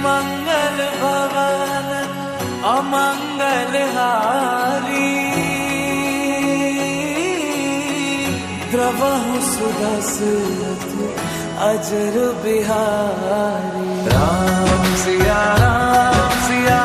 मंगल भवन अमंगल हारी, द्रवहु सुदशरथ अजर बिहारी। राम सिया राम सिया